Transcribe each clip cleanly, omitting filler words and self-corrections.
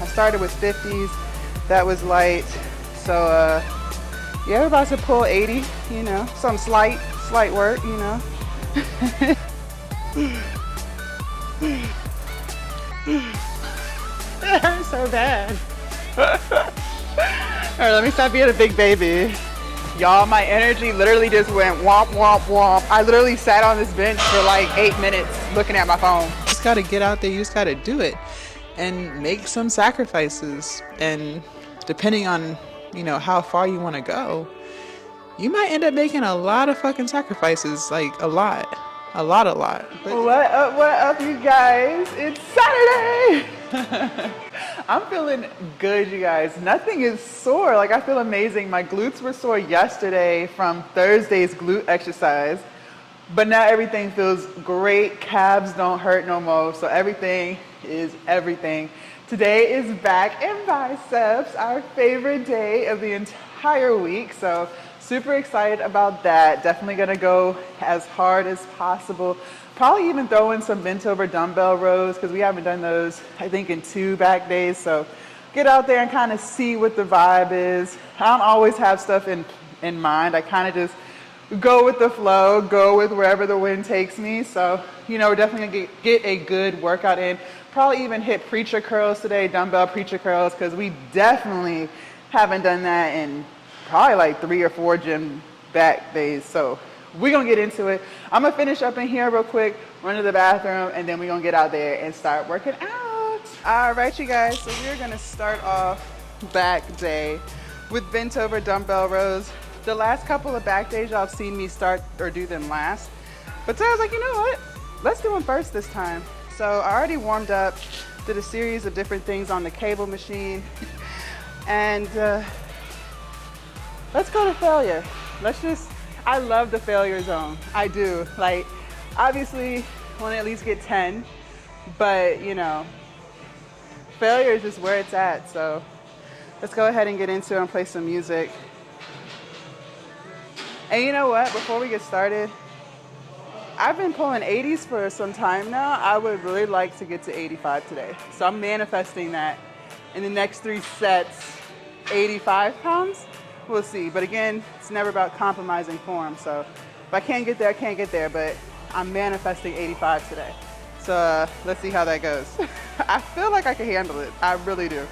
started with 50s. That was light. So yeah, we're about to pull 80, you know, some slight work, you know. It hurts so bad. All right, let me stop being a big baby. Y'all, my energy literally just went womp, womp, womp. I literally sat on this bench for like 8 minutes looking at my phone. You just gotta get out there, you just gotta do it and make some sacrifices. And depending on, you know, how far you wanna go, you might end up making a lot of fucking sacrifices, like a lot. But what up, you guys? It's Saturday! I'm feeling good, you guys. Nothing is sore. Like, I feel amazing. My glutes were sore yesterday from Thursday's glute exercise, but now everything feels great. Calves don't hurt no more, so everything is everything. Today is back and biceps, our favorite day of the entire week, so super excited about that. Definitely gonna go as hard as possible. Probably even throw in some bent over dumbbell rows because we haven't done those, I think, in 2 back days. So get out there and kind of see what the vibe is. I don't always have stuff in mind. I kind of just go with the flow, go with wherever the wind takes me. So, you know, we're definitely gonna get a good workout in. Probably even hit preacher curls today, dumbbell preacher curls, because we definitely haven't done that in probably like 3 or 4 gym back days. So we're gonna get into it. I'm gonna finish up in here real quick, run to the bathroom, and then we're gonna get out there and start working out. All right, you guys, so we're gonna start off back day with bent over dumbbell rows. The last couple of back days, y'all have seen me start or do them last. But today I was like, you know what? Let's do them first this time. So I already warmed up, did a series of different things on the cable machine, and let's go to failure. I love the failure zone. I do. Like, obviously, want to at least get 10, but you know, failure is just where it's at. So let's go ahead and get into it and play some music. And you know what? Before we get started, I've been pulling 80s for some time now. I would really like to get to 85 today. So I'm manifesting that in the next 3 sets, 85 pounds. We'll see. But again, it's never about compromising form. So if I can't get there, I can't get there. But I'm manifesting 85 today. So let's see how that goes. I feel like I can handle it. I really do.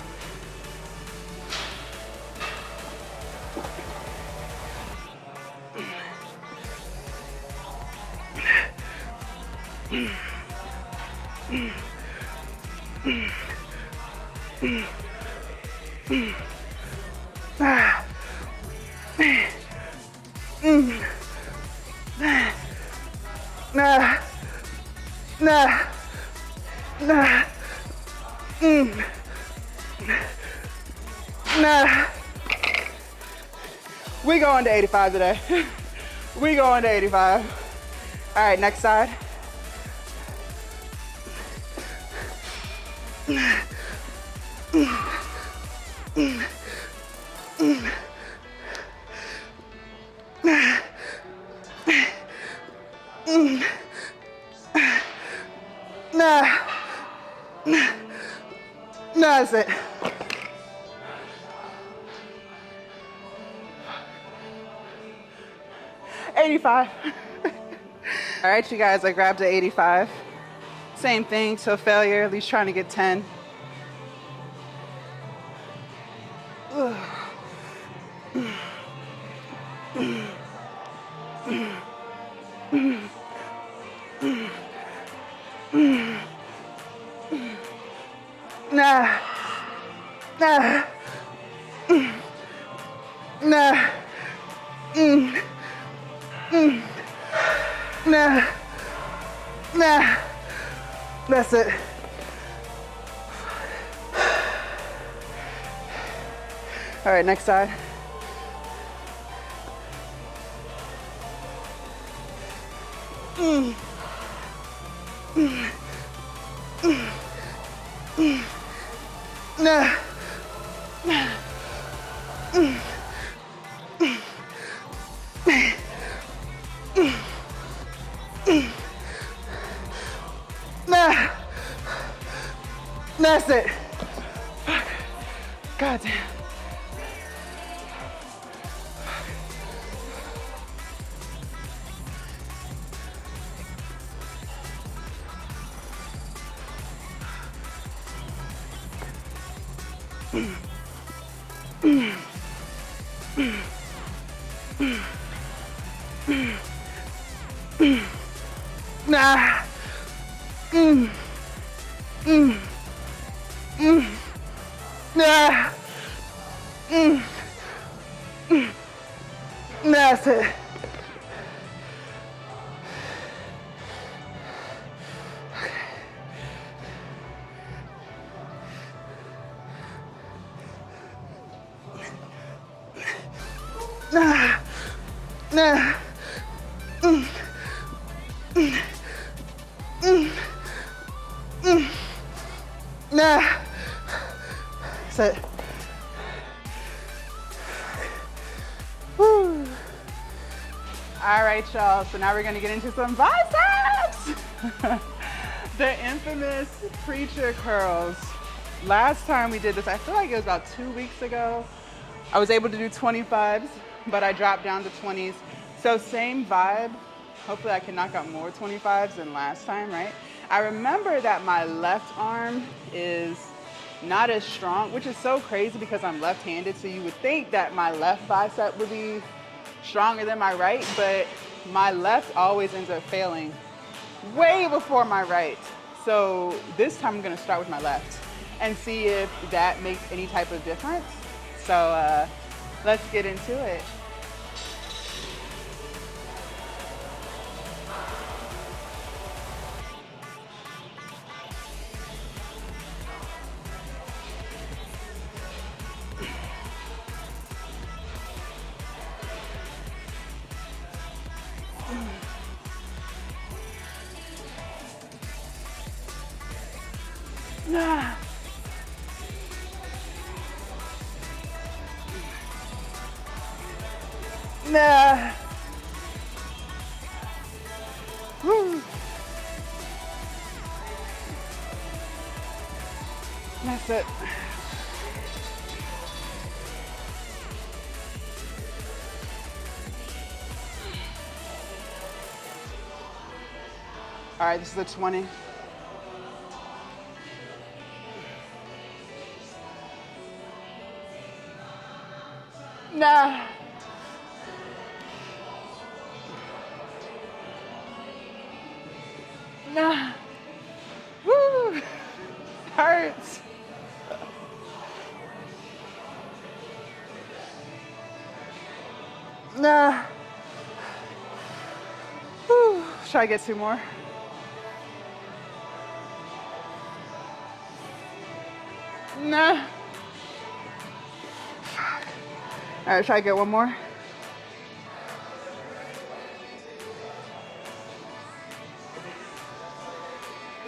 We going to 85 today. We going to 85. All right, next side. That's it. $85. All right, you guys, I grabbed an 85. Same thing, so failure, at least trying to get 10. That's it. All right, next side. That's it. God damn. Nah. Nah. That's it. Nah. Nah. Nah. That's it. Woo. All right, y'all. So now we're gonna get into some biceps. The infamous preacher curls. Last time we did this, I feel like it was about 2 weeks ago. I was able to do 25s, but I dropped down to 20s. So same vibe. Hopefully I can knock out more 25s than last time, right? I remember that my left arm is not as strong, which is so crazy because I'm left-handed. So you would think that my left bicep would be stronger than my right, but my left always ends up failing way before my right. So this time I'm gonna start with my left and see if that makes any type of difference. So let's get into it. Nah. Nah. Woo. That's it. All right, this is the 20. Nah. Nah. Woo. Hurts. Nah. Woo. Try to get 2 more. Nah. All right, try to get 1 more.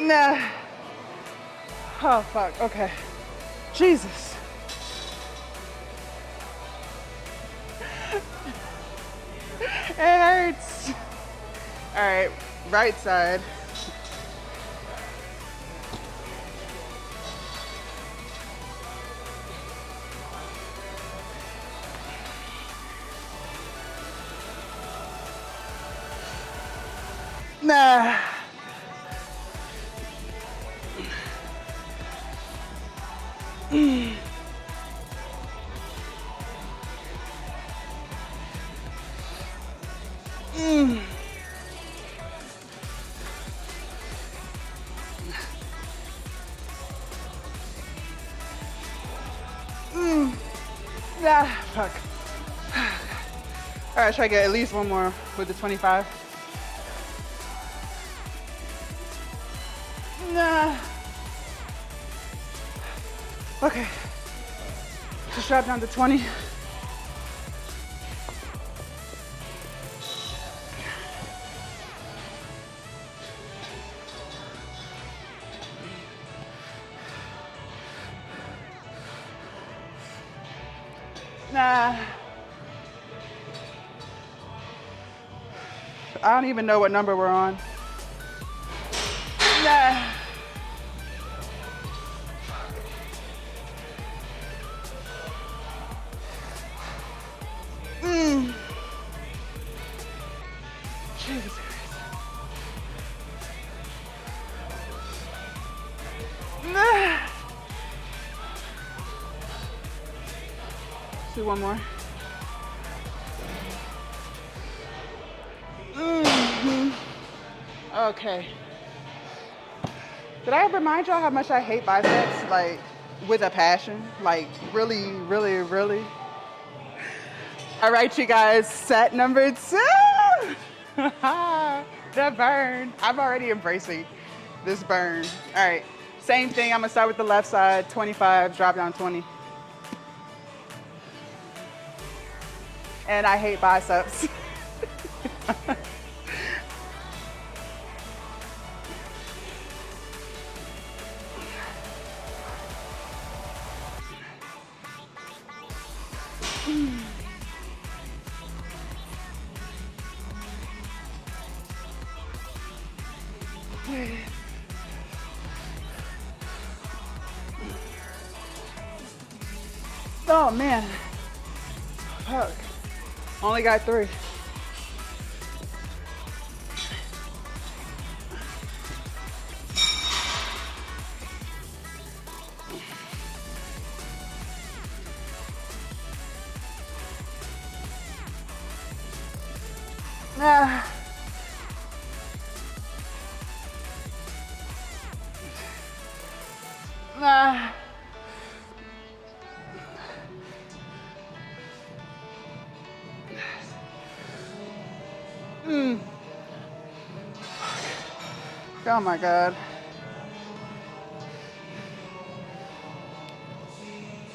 Nah. Oh, fuck. Okay. Jesus. It hurts. All right, right side. Nah. Ah, fuck. All right, try to get at least 1 more with the 25. Nah. Okay. Just drop down to 20. Nah. I don't even know what number we're on. Nah. Let's do one more. Okay. Did I ever remind y'all how much I hate biceps? Like, with a passion? Like, really, really, really? All right, you guys, set number 2. The burn. I'm already embracing this burn. All right, same thing. I'm gonna start with the left side, 25, drop down 20. And I hate biceps. Oh man, fuck. Only got 3. Nah. Nah. Oh my God.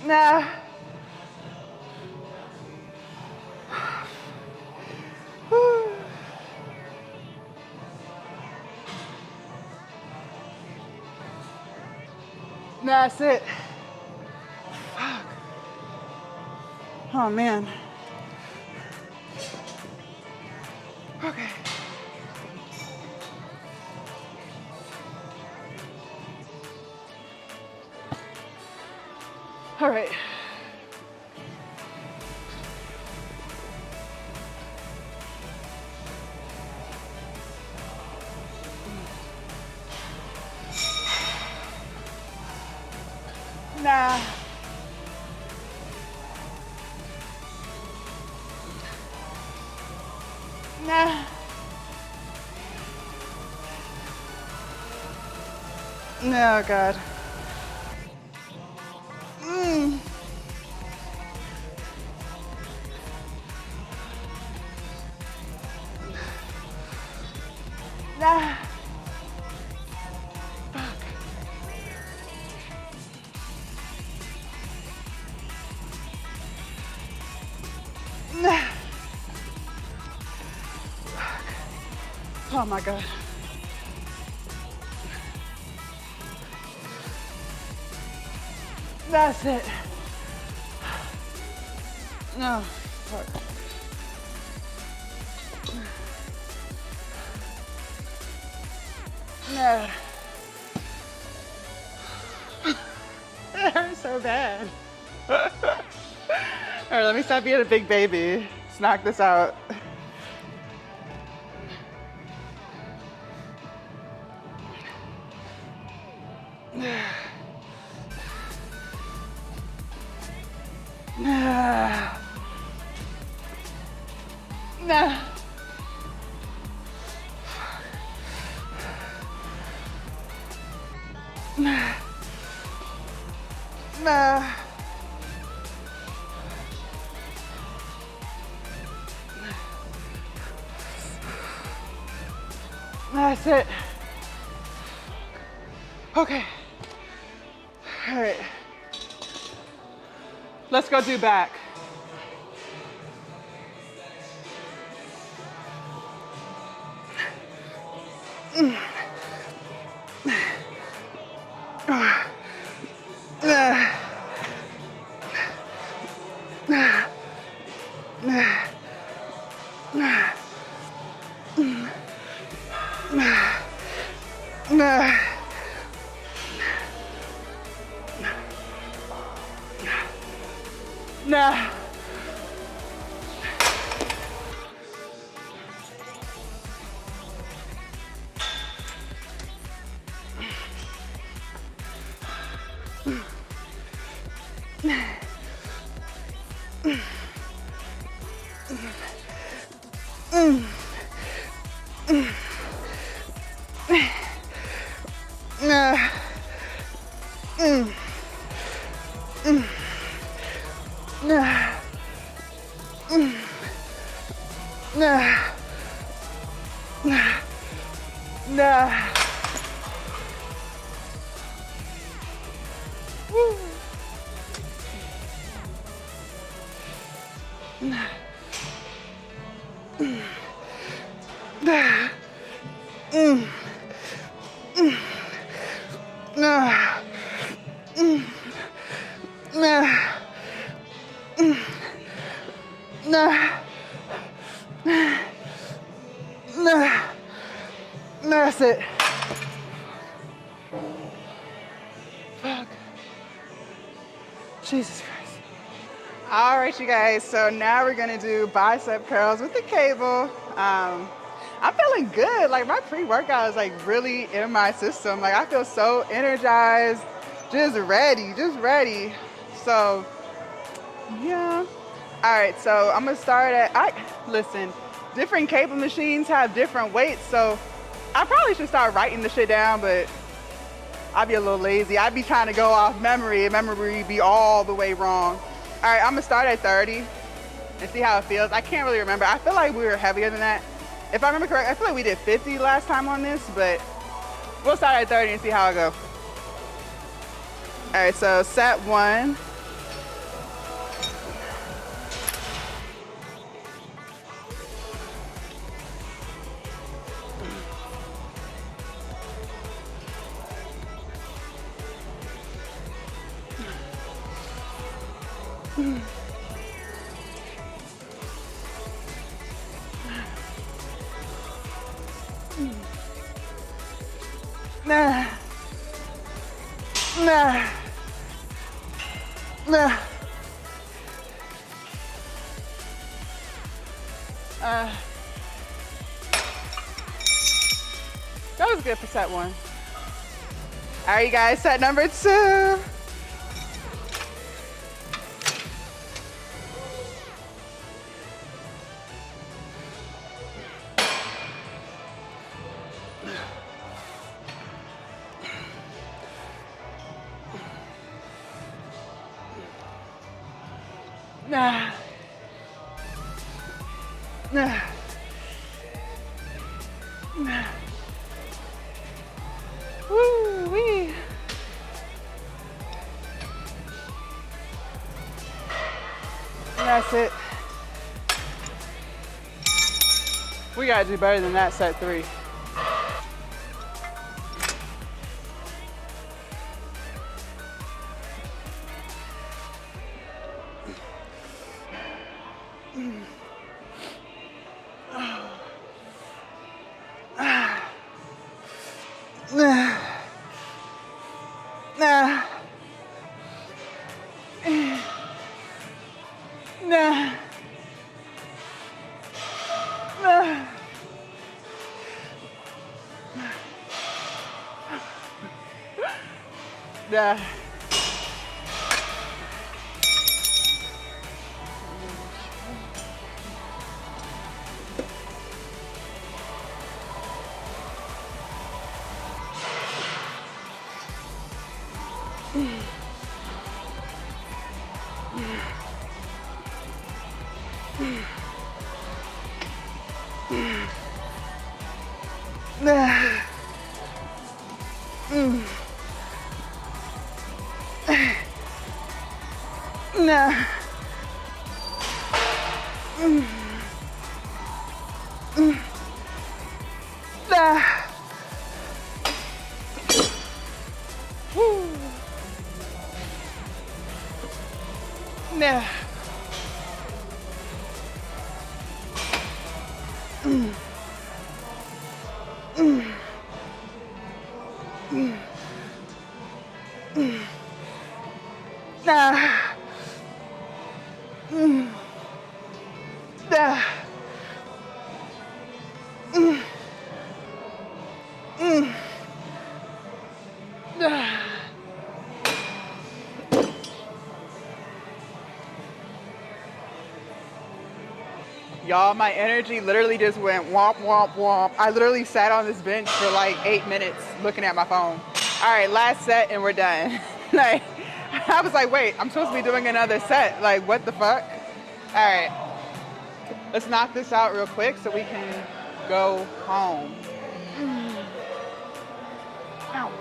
Nah. That's it. Fuck. Oh man. Okay. All right. Nah. Nah. No, God. Nah. Fuck. Nah. Fuck. Oh my God. That's it. No. Fuck. No. It hurts so bad. All right, let me stop being a big baby. Let's knock this out. Nah. Nah. Nah. Nah. That's it. Okay. All right. Let's go do back. Nah. Nah. Nah. Nah. Nah. Woo. Nah. Nah. Nah. Nah. Nah. Nah. That's it. Fuck. Jesus Christ. All right, you guys. So now we're gonna do bicep curls with the cable. I'm feeling good. Like my pre-workout is like really in my system. Like I feel so energized, just ready. So yeah. All right. So I'm gonna start at. Listen. Different cable machines have different weights, so I probably should start writing the shit down, but I'd be a little lazy. I'd be trying to go off memory, and memory be all the way wrong. All right, I'm gonna start at 30 and see how it feels. I can't really remember. I feel like we were heavier than that. If I remember correct, I feel like we did 50 last time on this, but we'll start at 30 and see how it goes. All right, so set 1. Nah. Nah. Nah. That was good for set 1. All right, you guys, set number 2. Nah. Nah. Nah. Woo wee. That's it. We gotta do better than that, set 3. Nah. Nah. Nah. Nah. Nah. Nah. Nah. Woo. Nah. Nah. Y'all, my energy literally just went womp, womp, womp. I literally sat on this bench for like 8 minutes looking at my phone. All right, last set and we're done. Like, I was like, wait, I'm supposed to be doing another set. Like, what the fuck? All right, let's knock this out real quick so we can go home. Ow.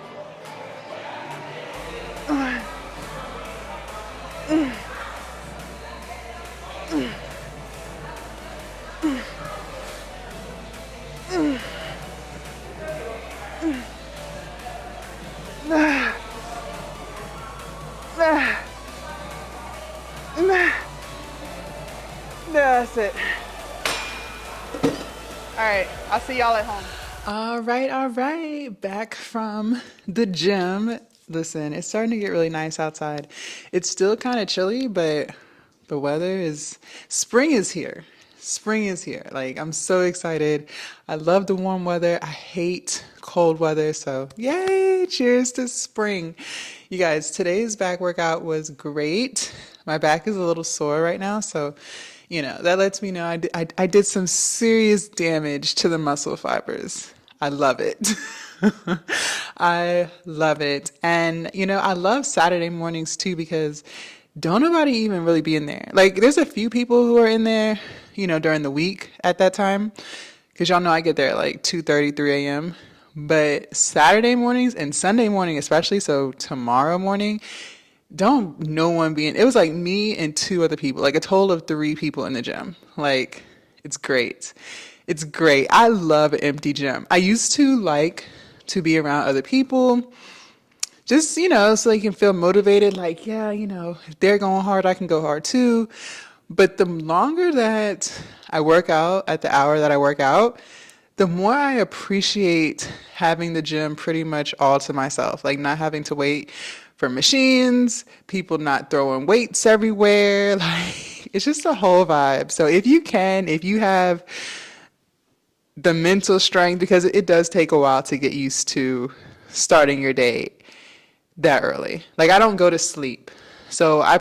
That's it. All right, I'll see y'all at home. All right. Back from the gym. Listen, it's starting to get really nice outside. It's still kind of chilly, but the weather is, spring is here. Spring is here. Like, I'm so excited. I love the warm weather. I hate cold weather. So, yay, cheers to spring. You guys, today's back workout was great. My back is a little sore right now. So, that lets me know I did some serious damage to the muscle fibers. I love it. I love it. And, I love Saturday mornings too because don't nobody even really be in there. Like, there's a few people who are in there, during the week at that time. Because y'all know I get there at like 2:30, 3 a.m. But Saturday mornings and Sunday morning especially, so tomorrow morning, don't no one be in. It was like me and two other people, like a total of 3 people in the gym. Like, it's great. It's great. I love an empty gym. I used to like to be around other people, just, so you can feel motivated. Like, yeah, if they're going hard, I can go hard too. But the longer that I work out at the hour that I work out, the more I appreciate having the gym pretty much all to myself, like not having to wait for machines, people not throwing weights everywhere. Like, it's just a whole vibe. So if you have the mental strength, because it does take a while to get used to starting your day that early. Like, I don't go to sleep. So I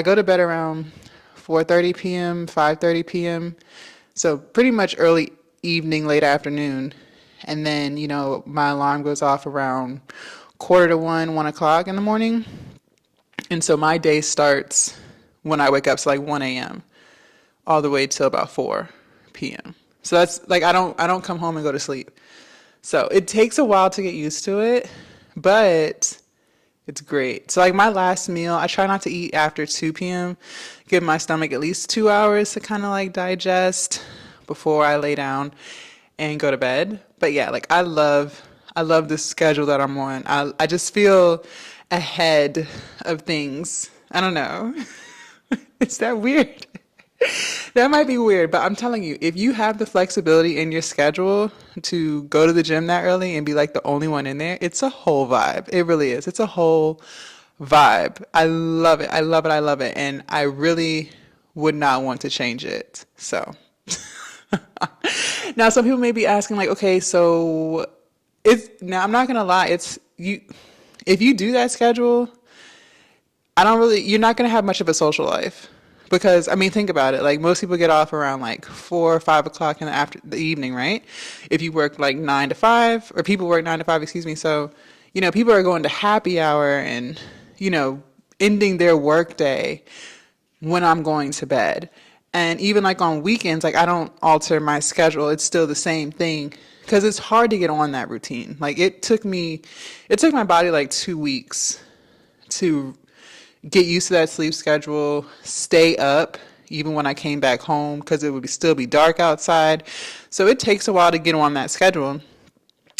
go to bed around 4:30 p.m., 5:30 p.m. So pretty much early evening, late afternoon. And then, my alarm goes off around 1:45, 1 o'clock in the morning. And so my day starts when I wake up, so like 1 a.m. all the way till about 4 p.m. So that's like, I don't come home and go to sleep. So it takes a while to get used to it, but it's great. So like my last meal, I try not to eat after 2 p.m. Give my stomach at least 2 hours to kind of like digest before I lay down and go to bed. But yeah, like I love the schedule that I'm on. I just feel ahead of things. I don't know. Is that weird? That might be weird, but I'm telling you, if you have the flexibility in your schedule to go to the gym that early and be like the only one in there, it's a whole vibe. It really is. It's a whole vibe. I love it. I love it. I love it. And I really would not want to change it. So now some people may be asking like, okay, so now I'm not going to lie. If you do that schedule, you're not going to have much of a social life. Because, think about it. Like, most people get off around like 4 or 5 o'clock in the evening, right? If you work like 9 to 5, or people work 9 to 5, excuse me. So, people are going to happy hour and, ending their work day when I'm going to bed. And even like on weekends, like I don't alter my schedule. It's still the same thing because it's hard to get on that routine. Like it took my body like 2 weeks to get used to that sleep schedule, stay up even when I came back home because it would still be dark outside. So it takes a while to get on that schedule.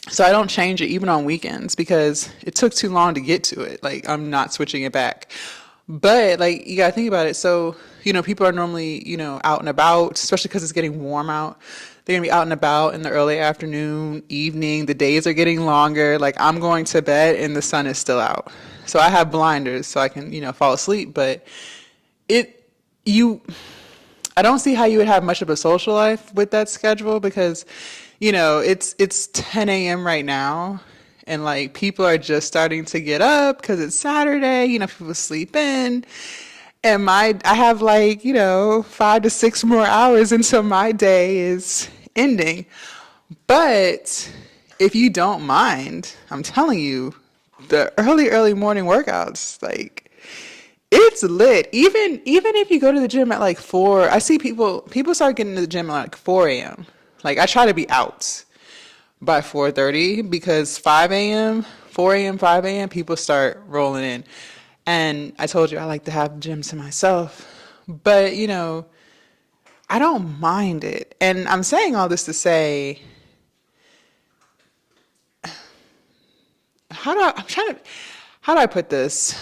So I don't change it even on weekends because it took too long to get to it. Like I'm not switching it back. But like you gotta think about it. So, people are normally, out and about, especially because it's getting warm out. They're gonna be out and about in the early afternoon, evening. The days are getting longer. Like I'm going to bed and the sun is still out. So I have blinders so I can, fall asleep. But I don't see how you would have much of a social life with that schedule because, it's 10 a.m. right now. And like people are just starting to get up because it's Saturday, people sleep in. And I have like, 5 to 6 more hours until my day is ending. But if you don't mind, I'm telling you, the early morning workouts. Like, it's lit. Even if you go to the gym at like 4, I see people start getting to the gym at like 4 a.m. Like, I try to be out by 4:30 because 5 a.m., 4 a.m., 5 a.m., people start rolling in. And I told you I like to have the gym to myself. But, I don't mind it. And I'm saying all this to say, how do I put this?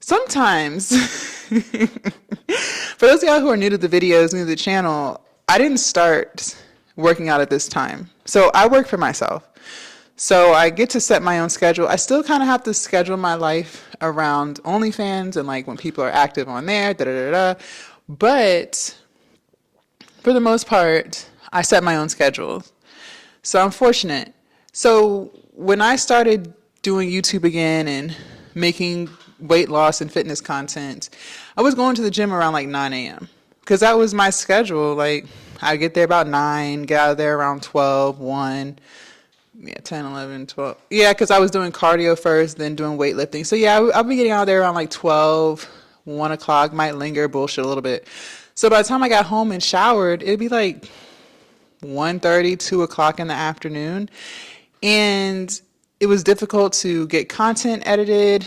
Sometimes, for those of y'all who are new to the videos, new to the channel, I didn't start working out at this time. So I work for myself. So I get to set my own schedule. I still kind of have to schedule my life around OnlyFans and like when people are active on there, But for the most part, I set my own schedule. So I'm fortunate. So when I started doing YouTube again and making weight loss and fitness content, I was going to the gym around like 9 a.m. because that was my schedule. Like, I get there about 9, get out of there around 12, 1, 10, 11, 12. Yeah, because I was doing cardio first, then doing weightlifting. So yeah, I'll be getting out of there around like 12, 1 o'clock, might linger, bullshit a little bit. So by the time I got home and showered, it'd be like 1:30, 2 o'clock in the afternoon. And it was difficult to get content edited.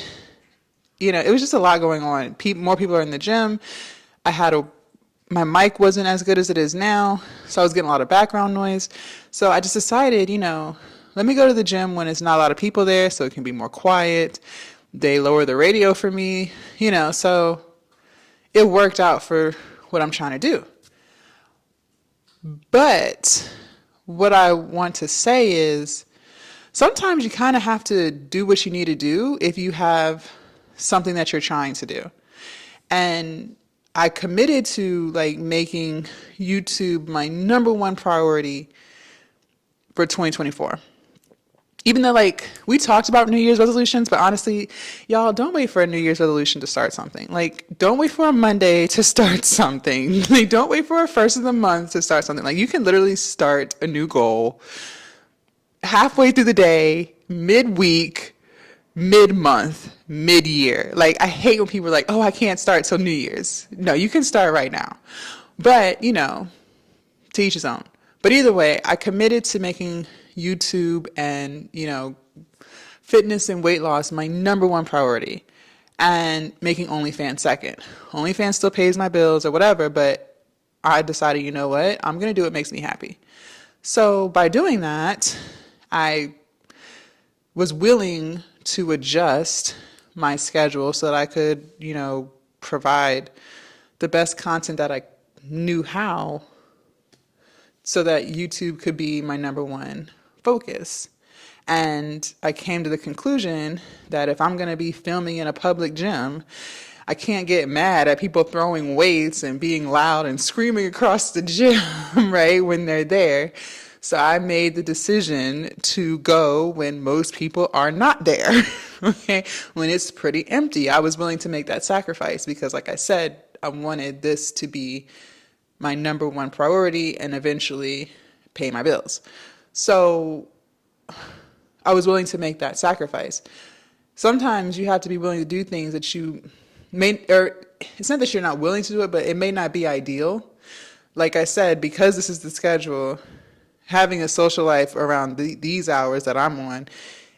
It was just a lot going on. More people are in the gym. My mic wasn't as good as it is now, so I was getting a lot of background noise. So I just decided, let me go to the gym when it's not a lot of people there so it can be more quiet. They lower the radio for me, so it worked out for what I'm trying to do. But what I want to say is sometimes you kind of have to do what you need to do if you have something that you're trying to do. And I committed to like making YouTube my number one priority for 2024. Even though like we talked about New Year's resolutions, but honestly, y'all don't wait for a New Year's resolution to start something. Like, don't wait for a Monday to start something. Like, don't wait for a first of the month to start something. Like, you can literally start a new goal halfway through the day, midweek, mid-month, mid-year. Like, I hate when people are like, oh, I can't start till New Year's. No, you can start right now. But, to each his own. But either way, I committed to making YouTube and, fitness and weight loss my number one priority and making OnlyFans second. OnlyFans still pays my bills or whatever, but I decided, you know what? I'm going to do what makes me happy. So by doing that, I was willing to adjust my schedule so that I could, provide the best content that I knew how so that YouTube could be my number one focus. And I came to the conclusion that if I'm going to be filming in a public gym, I can't get mad at people throwing weights and being loud and screaming across the gym, right, when they're there. So I made the decision to go when most people are not there, okay, when it's pretty empty. I was willing to make that sacrifice because, like I said, I wanted this to be my number one priority and eventually pay my bills. So I was willing to make that sacrifice. Sometimes you have to be willing to do things that you may, or it's not that you're not willing to do it, but it may not be ideal. Like I said, because this is the schedule, having a social life around these hours that I'm on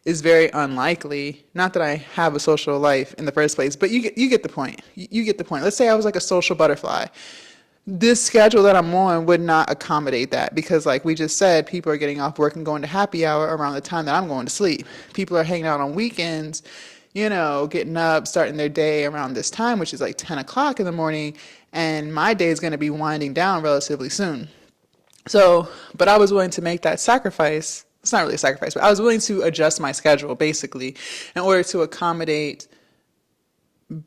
is very unlikely. Not that I have a social life in the first place, but you get the point. You get the point. Let's say I was like a social butterfly. This schedule that I'm on would not accommodate that because, like we just said, people are getting off work and going to happy hour around the time that I'm going to sleep. People are hanging out on weekends, getting up, starting their day around this time, which is like 10 o'clock in the morning, and my day is going to be winding down relatively soon. So, but I was willing to make that sacrifice. It's not really a sacrifice, but I was willing to adjust my schedule, basically, in order to accommodate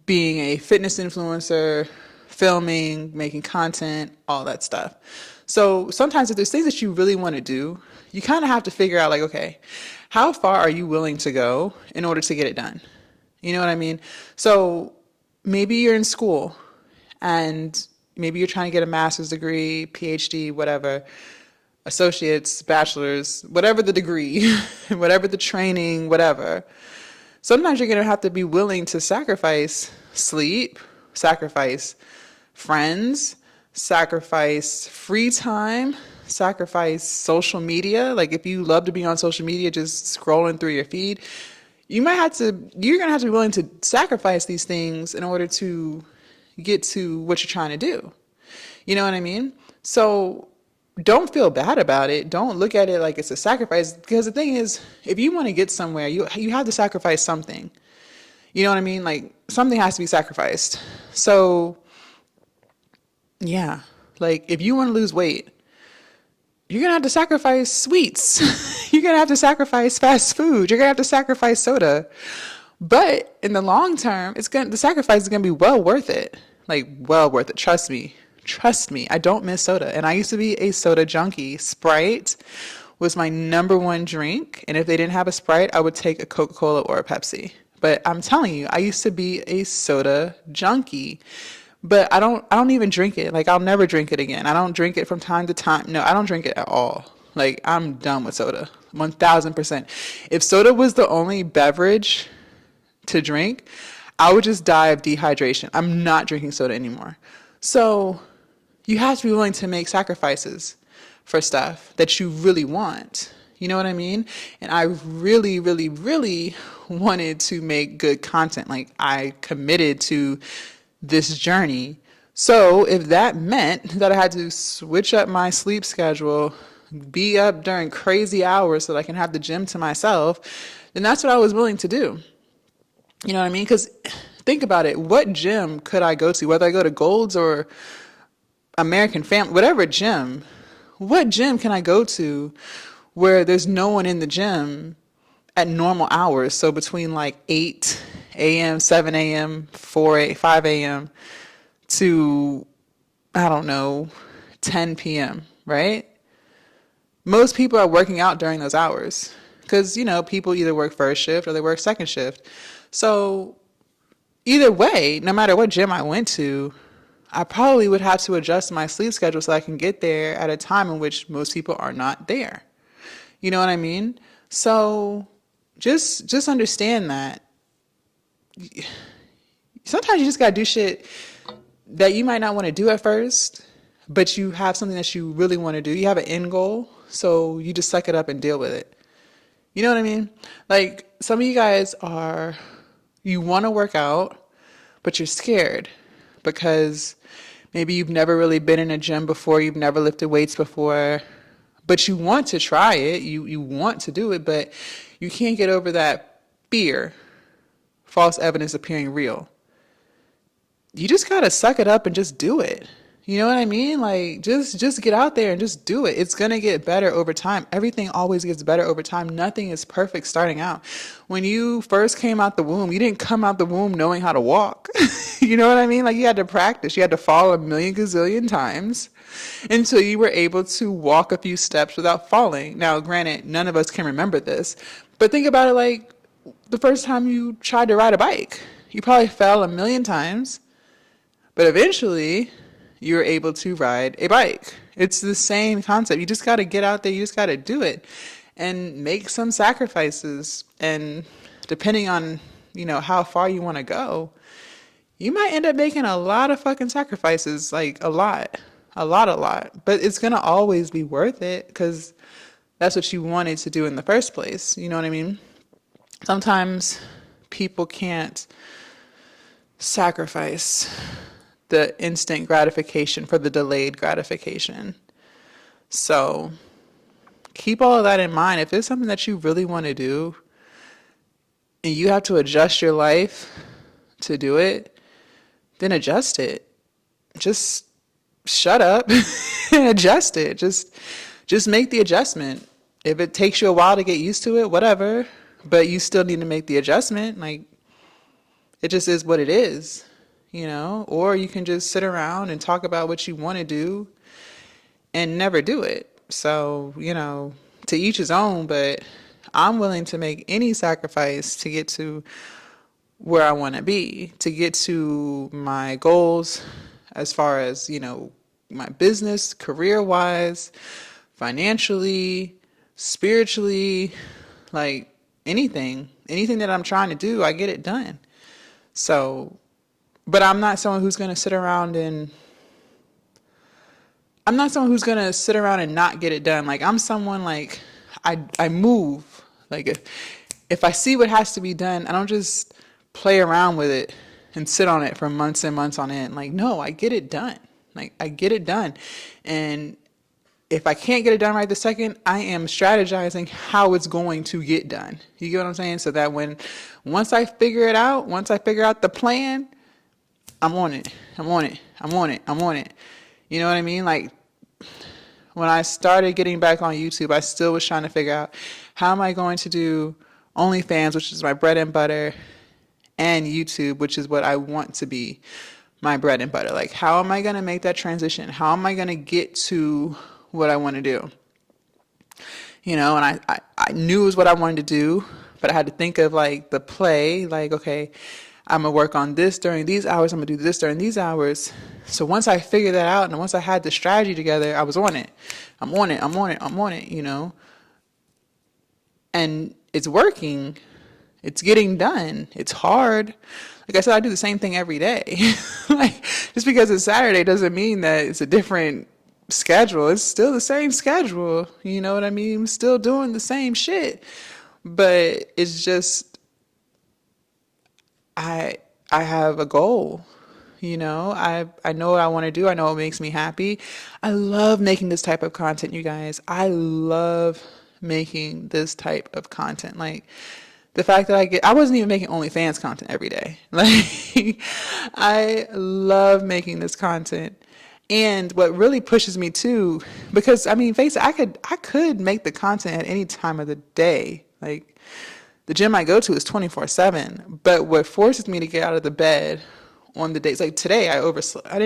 being a fitness influencer, filming, making content, all that stuff. So sometimes if there's things that you really want to do, you kind of have to figure out like, okay, how far are you willing to go in order to get it done? You know what I mean? So maybe you're in school and maybe you're trying to get a master's degree, PhD, whatever, associates, bachelor's, whatever the degree, whatever the training, whatever. Sometimes you're going to have to be willing to sacrifice sleep, sacrifice friends, sacrifice free time, sacrifice social media. Like if you love to be on social media, just scrolling through your feed, you're going to have to be willing to sacrifice these things in order to get to what you're trying to do. You know what I mean? So don't feel bad about it. Don't look at it like it's a sacrifice, because the thing is, if you want to get somewhere, you have to sacrifice something. You know what I mean? Like something has to be sacrificed. So yeah, like if you want to lose weight, you're going to have to sacrifice sweets. You're going to have to sacrifice fast food. You're going to have to sacrifice soda. But in the long term, the sacrifice is going to be well worth it. Like well worth it. Trust me. Trust me. I don't miss soda. And I used to be a soda junkie. Sprite was my number one drink. And if they didn't have a Sprite, I would take a Coca-Cola or a Pepsi. But I'm telling you, I used to be a soda junkie. But I don't even drink it. Like I'll never drink it again. I don't drink it from time to time. No, I don't drink it at all. Like I'm done with soda. 1000%. If soda was the only beverage to drink, I would just die of dehydration. I'm not drinking soda anymore. So you have to be willing to make sacrifices for stuff that you really want. You know what I mean? And I really, really, really wanted to make good content. Like I committed to this journey. So if that meant that I had to switch up my sleep schedule, be up during crazy hours so that I can have the gym to myself, then that's what I was willing to do. You know what I mean? Because think about it. What gym could I go to? Whether I go to Gold's or American Family, whatever gym, what gym can I go to where there's no one in the gym at normal hours? So between like 8 a.m., 7 a.m., 5 a.m. to, I don't know, 10 p.m., right? Most people are working out during those hours because, you know, people either work first shift or they work second shift. So either way, no matter what gym I went to, I probably would have to adjust my sleep schedule so I can get there at a time in which most people are not there. You know what I mean? So just understand that sometimes you just got to do shit that you might not want to do at first, but you have something that you really want to do. You have an end goal, so you just suck it up and deal with it. You know what I mean? Like some of you guys you want to work out, but you're scared because maybe you've never really been in a gym before, you've never lifted weights before, but you want to try it, you want to do it, but you can't get over that fear. False evidence appearing real. You just gotta suck it up and just do it. You know what I mean? Like just get out there and just do it. It's gonna get better over time. Everything always gets better over time. Nothing is perfect starting out. When you first came out the womb, you didn't come out the womb knowing how to walk. You know what I mean? Like you had to practice. You had to fall a million gazillion times until you were able to walk a few steps without falling. Now, granted, none of us can remember this, but think about it like the first time you tried to ride a bike. You probably fell a million times, but eventually you were able to ride a bike. It's the same concept. You just got to get out there. You just got to do it and make some sacrifices. And depending on, you know, how far you want to go, you might end up making a lot of fucking sacrifices, like a lot. But it's going to always be worth it because that's what you wanted to do in the first place. You know what I mean? Sometimes people can't sacrifice the instant gratification for the delayed gratification. So keep all of that in mind. If it's something that you really want to do and you have to adjust your life to do it, then adjust it. Just shut up and adjust it. Just make the adjustment. If it takes you a while to get used to it, whatever, but you still need to make the adjustment. Like, it just is what it is, you know? Or you can just sit around and talk about what you want to do and never do it. So, you know, to each his own, but I'm willing to make any sacrifice to get to where I want to be, to get to my goals as far as, you know, my business, career-wise, financially, spiritually, like anything that I'm trying to do, I get it done. So, but I'm not someone who's going to sit around and not get it done. Like I'm someone like I move. Like if I see what has to be done, I don't just play around with it and sit on it for months and months on end. Like no, I get it done. Like I get it done. And if I can't get it done right this second, I am strategizing how it's going to get done. You get what I'm saying? So that once I figure it out, once I figure out the plan, I'm on it. I'm on it. I'm on it. I'm on it. You know what I mean? Like when I started getting back on YouTube, I still was trying to figure out how am I going to do OnlyFans, which is my bread and butter, and YouTube, which is what I want to be my bread and butter. Like how am I going to make that transition? How am I going to get to what I want to do? You know, and I knew it was what I wanted to do, but I had to think of like the play, like, okay, I'm going to work on this during these hours. I'm going to do this during these hours. So once I figured that out and once I had the strategy together, I was on it. I'm on it. I'm on it. I'm on it, you know, and it's working. It's getting done. It's hard. Like I said, I do the same thing every day. Like just because it's Saturday doesn't mean that it's a different schedule. It's still the same schedule. You know what I mean? I'm still doing the same shit. But it's just I have a goal. You know, I know what I want to do. I know what makes me happy. I love making this type of content, you guys. I love making this type of content. Like the fact that I wasn't even making OnlyFans content every day. Like I love making this content. And what really pushes me too, because I mean, face it, I could make the content at any time of the day. Like the gym I go to is 24/7, but what forces me to get out of the bed on the days like today, I overslept. I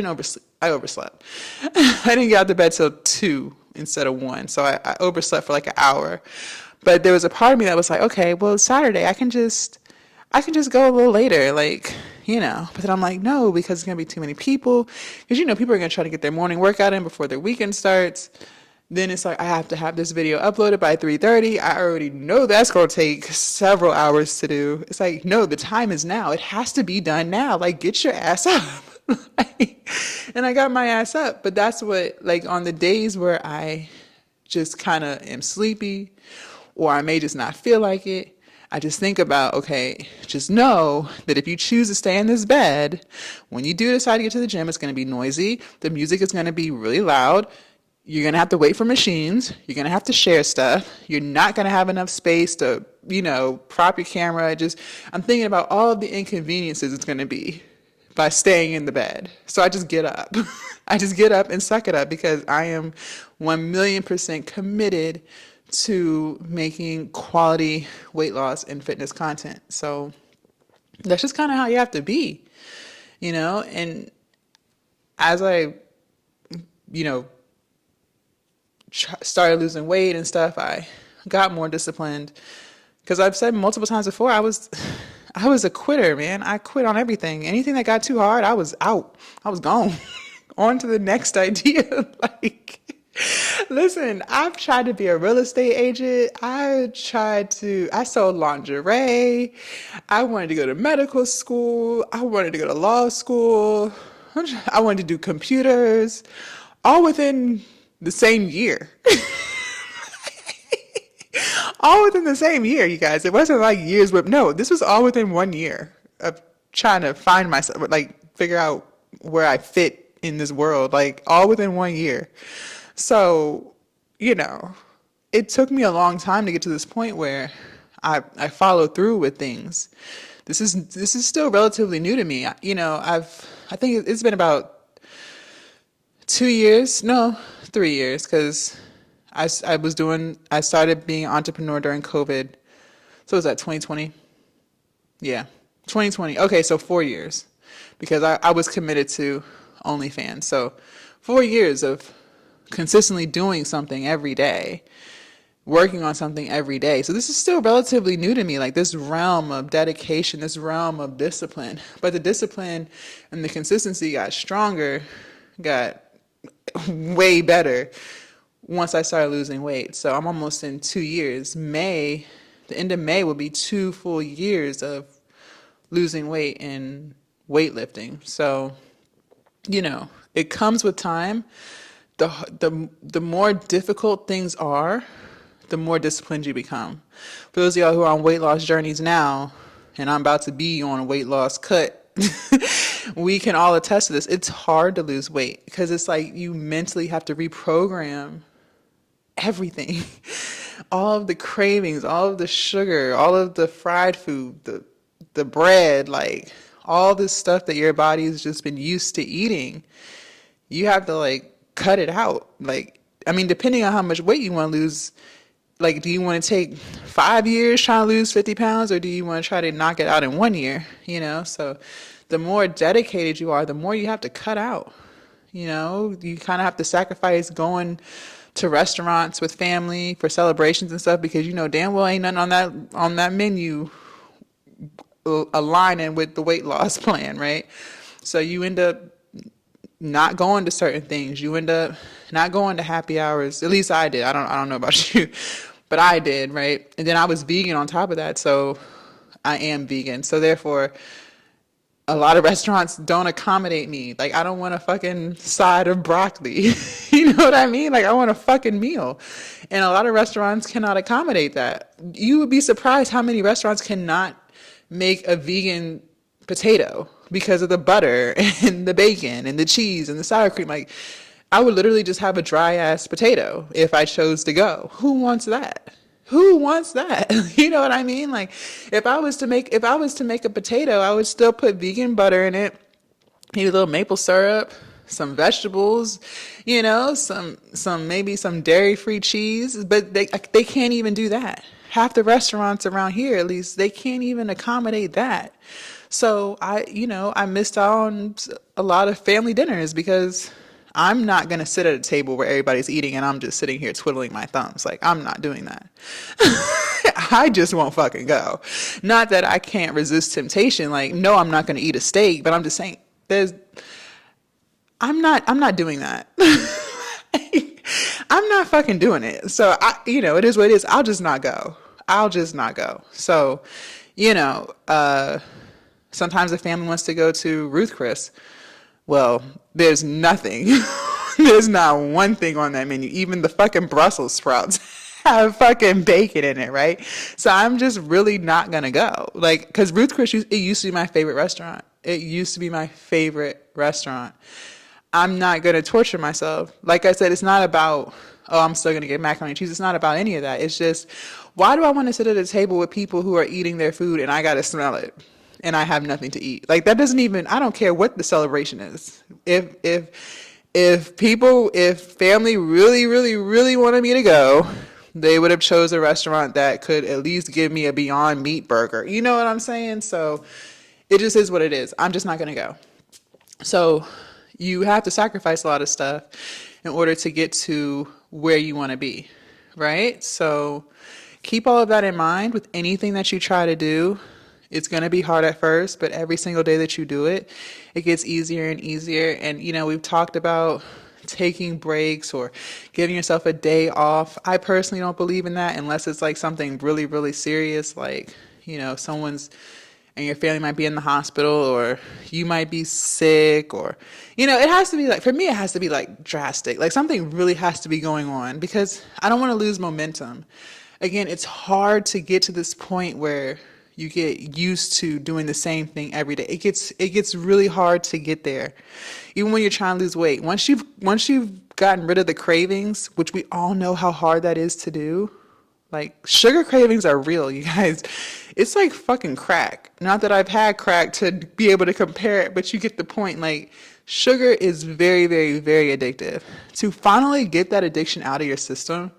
overslept. I didn't get out of bed till 2 instead of 1. So I overslept for like an hour. But there was a part of me that was like, okay, well, it's Saturday. I can just go a little later, like, you know. But then I'm like, no, because it's going to be too many people. Because, you know, people are going to try to get their morning workout in before their weekend starts. Then it's like, I have to have this video uploaded by 3:30. I already know that's going to take several hours to do. It's like, no, the time is now. It has to be done now. Like, get your ass up. And I got my ass up. But that's what, like, on the days where I just kind of am sleepy or I may just not feel like it, I just think about, okay, just know that if you choose to stay in this bed, when you do decide to get to the gym, it's going to be noisy. The music is going to be really loud. You're going to have to wait for machines. You're going to have to share stuff. You're not going to have enough space to, you know, prop your camera. I'm thinking about all of the inconveniences it's going to be by staying in the bed. So I just get up. I just get up and suck it up because I am 1,000,000% committed to making quality weight loss and fitness content. So that's just kind of how you have to be, you know? And as I, you know, started losing weight and stuff, I got more disciplined because I've said multiple times before, I was a quitter, man. I quit on everything. Anything that got too hard, I was out. I was gone. On to the next idea. Like, listen, I've tried to be a real estate agent. I sold lingerie. I wanted to go to medical school. I wanted to go to law school. I wanted to do computers, all within the same year. All within the same year, you guys. It wasn't like years, but no, this was all within 1 year of trying to find myself, like figure out where I fit in this world, like all within 1 year. So, you know, it took me a long time to get to this point where I followed through with things. This is still relatively new to me. You know, I think it's been about 2 years, no, 3 years, because I started being an entrepreneur during COVID. So was that 2020? Yeah, 2020. Okay, so 4 years, because I was committed to OnlyFans. So 4 years of consistently doing something every day, working on something every day. So this is still relatively new to me, like this realm of dedication, this realm of discipline. But the discipline and the consistency got stronger, got way better once I started losing weight. So I'm almost in 2 years. The end of May will be 2 full years of losing weight and weightlifting. So, it comes with time. The more difficult things are, the more disciplined you become. For those of y'all who are on weight loss journeys now, and I'm about to be on a weight loss cut, we can all attest to this. It's hard to lose weight because it's like you mentally have to reprogram everything. All of the cravings, all of the sugar, all of the fried food, the bread, like all this stuff that your body's just been used to eating. You have to like cut it out. Like, I mean, depending on how much weight you want to lose, like, do you want to take 5 years trying to lose 50 pounds, or do you want to try to knock it out in 1 year? So the more dedicated you are, the more you have to cut out. You kind of have to sacrifice going to restaurants with family for celebrations and stuff because damn well ain't nothing on that menu aligning with the weight loss plan, right? So you end up not going to certain things. You end up not going to happy hours. At least I did. I don't know about you, but I did, right? And then I was vegan on top of that, so I am vegan. So therefore, a lot of restaurants don't accommodate me. Like, I don't want a fucking side of broccoli. You know what I mean? Like, I want a fucking meal. And a lot of restaurants cannot accommodate that. You would be surprised how many restaurants cannot make a vegan potato because of the butter and the bacon and the cheese and the sour cream. Like, I would literally just have a dry ass potato if I chose to go. Who wants that? Who wants that? You know what I mean? Like, if I was to make a potato, I would still put vegan butter in it, maybe a little maple syrup, some vegetables, maybe some dairy-free cheese, but they can't even do that. Half the restaurants around here, at least, they can't even accommodate that. So I missed out on a lot of family dinners because I'm not going to sit at a table where everybody's eating and I'm just sitting here twiddling my thumbs. Like, I'm not doing that. I just won't fucking go. Not that I can't resist temptation. Like, no, I'm not going to eat a steak, but I'm just saying I'm not doing that. I'm not fucking doing it. So it is what it is. I'll just not go. So, sometimes the family wants to go to Ruth Chris. Well, there's nothing. There's not one thing on that menu. Even the fucking Brussels sprouts have fucking bacon in it, right? So I'm just really not going to go. Like, because Ruth Chris, it used to be my favorite restaurant. I'm not going to torture myself. Like I said, it's not about, I'm still going to get macaroni and cheese. It's not about any of that. It's just, why do I want to sit at a table with people who are eating their food and I got to smell it and I have nothing to eat? Like, that doesn't even, I don't care what the celebration is. If family really, really, really wanted me to go, they would have chose a restaurant that could at least give me a Beyond Meat burger. You know what I'm saying? So it just is what it is. I'm just not going to go. So you have to sacrifice a lot of stuff in order to get to where you want to be, right? So keep all of that in mind with anything that you try to do. It's going to be hard at first, but every single day that you do it, it gets easier and easier. And, we've talked about taking breaks or giving yourself a day off. I personally don't believe in that unless it's like something really, really serious, like, someone's and your family might be in the hospital or you might be sick or, it has to be like, for me, it has to be like drastic. Like, something really has to be going on because I don't want to lose momentum. Again, it's hard to get to this point where you get used to doing the same thing every day. It gets really hard to get there. Even when you're trying to lose weight. Once you've gotten rid of the cravings, which we all know how hard that is to do. Like, sugar cravings are real, you guys. It's like fucking crack. Not that I've had crack to be able to compare it, but you get the point. Like, sugar is very, very, very addictive. To finally get that addiction out of your system,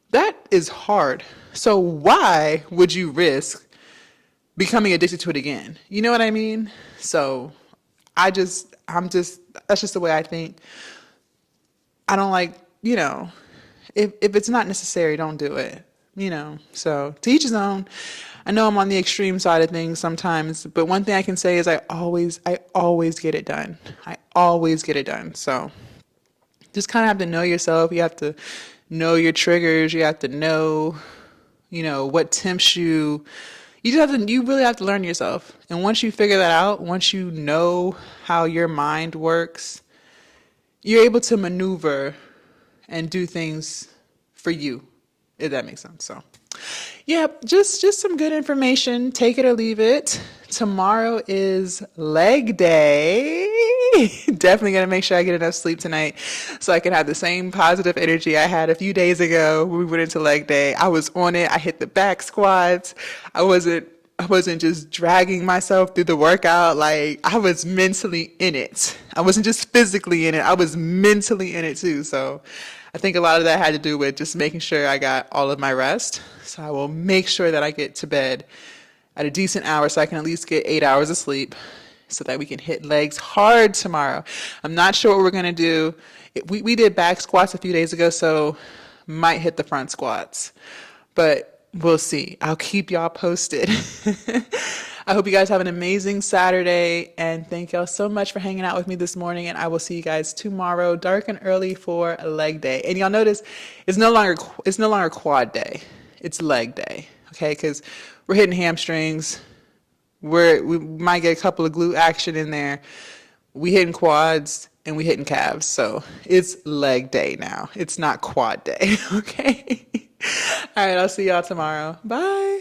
that is hard. So why would you risk becoming addicted to it again? You know what I mean? So that's just the way I think. I don't like, if it's not necessary, don't do it, so to each his own. I know I'm on the extreme side of things sometimes, but one thing I can say is I always get it done. So just kind of have to know yourself. You have to know your triggers. You have to know, what tempts you. You really have to learn yourself. And once you figure that out, once you know how your mind works, you're able to maneuver and do things for you, if that makes sense. So, yeah, just some good information. Take it or leave it. Tomorrow is leg day. Definitely gonna make sure I get enough sleep tonight so I can have the same positive energy I had a few days ago when we went into leg day. I was on it. I hit the back squats. I wasn't just dragging myself through the workout. Like, I was mentally in it. I wasn't just physically in it. I was mentally in it too. So I think a lot of that had to do with just making sure I got all of my rest. So I will make sure that I get to bed at a decent hour so I can at least get 8 hours of sleep so that we can hit legs hard tomorrow. I'm not sure what we're going to do. We did back squats a few days ago, so might hit the front squats. But we'll see. I'll keep y'all posted. I hope you guys have an amazing Saturday, and thank y'all so much for hanging out with me this morning, and I will see you guys tomorrow, dark and early, for leg day. And y'all notice it's no longer quad day. It's leg day, okay? Because we're hitting hamstrings. We might get a couple of glute action in there. We hitting quads and we hitting calves. So it's leg day now. It's not quad day, okay? All right, I'll see y'all tomorrow. Bye.